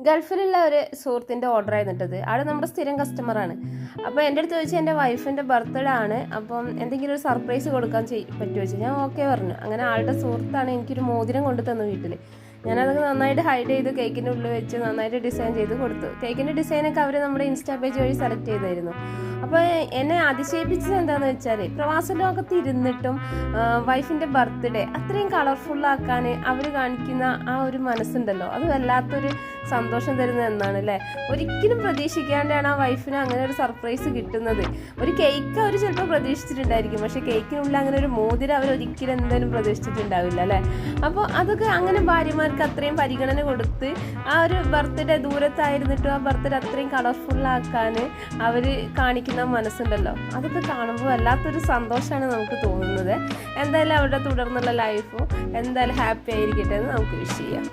ഗൾഫിലുള്ള ഒരു സുഹൃത്തിൻ്റെ ഓർഡർ ആയിരുന്നിട്ടത്. ആൾ നമ്മുടെ സ്ഥിരം കസ്റ്റമറാണ്. അപ്പോൾ എൻ്റെ അടുത്ത് ചോദിച്ചാൽ എൻ്റെ വൈഫിൻ്റെ ബർത്ത്ഡേ ആണ്, അപ്പം എന്തെങ്കിലും ഒരു സർപ്രൈസ് കൊടുക്കാൻ പറ്റുമോ ചോദിച്ചു. ഞാൻ ഓക്കെ പറഞ്ഞു. അങ്ങനെ ആളുടെ സുഹൃത്താണ് എനിക്കൊരു മോതിരം കൊണ്ടു തന്നു വീട്ടിൽ. ഞാനതൊക്കെ നന്നായിട്ട് ഹൈഡ് ചെയ്ത് കേക്കിൻ്റെ ഉള്ളിൽ വെച്ച് നന്നായിട്ട് ഡിസൈൻ ചെയ്ത് കൊടുത്തു. കേക്കിൻ്റെ ഡിസൈനൊക്കെ അവർ നമ്മുടെ ഇൻസ്റ്റാ പേജ് വഴി സെലക്ട് ചെയ്തായിരുന്നു. അപ്പോൾ എന്നെ അതിശയിപ്പിച്ചത് എന്താണെന്ന് വെച്ചാൽ, പ്രവാസ ലോകത്ത് ഇരുന്നിട്ടും വൈഫിൻ്റെ ബർത്ത്ഡേ അത്രയും കളർഫുള്ളാക്കാൻ അവർ കാണിക്കുന്ന ആ ഒരു മനസ്സുണ്ടല്ലോ, അത് വല്ലാത്തൊരു സന്തോഷം തരുന്നത് എന്നാണ് അല്ലേ. ഒരിക്കലും പ്രതീക്ഷിക്കാണ്ടാണ് ആ വൈഫിന് അങ്ങനെ ഒരു സർപ്രൈസ് കിട്ടുന്നത്. ഒരു കേക്ക് അവർ ചിലപ്പോൾ പ്രതീക്ഷിച്ചിട്ടുണ്ടായിരിക്കും, പക്ഷേ കേക്കിനുള്ളിൽ അങ്ങനെ ഒരു മോതിരം അവർ ഒരിക്കലും എന്തായാലും പ്രതീക്ഷിച്ചിട്ടുണ്ടാവില്ല അല്ലേ. അപ്പോൾ അതൊക്കെ അങ്ങനെ ഭാര്യമാർക്ക് അത്രയും പരിഗണന കൊടുത്ത് ആ ഒരു ബർത്ത്ഡേ ദൂരത്തായിരുന്നിട്ടും ആ ബർത്ത്ഡേ അത്രയും കളർഫുള്ളാക്കാൻ അവർ കാണിക്കുന്ന മനസ്സുണ്ടല്ലോ, അതൊക്കെ കാണുമ്പോൾ വല്ലാത്തൊരു സന്തോഷമാണ് നമുക്ക് തോന്നുന്നത്. എന്തായാലും അവരുടെ തുടർന്നുള്ള ലൈഫും എന്തായാലും ഹാപ്പി ആയിരിക്കട്ടെ എന്ന് നമുക്ക് വിഷ് ചെയ്യാം.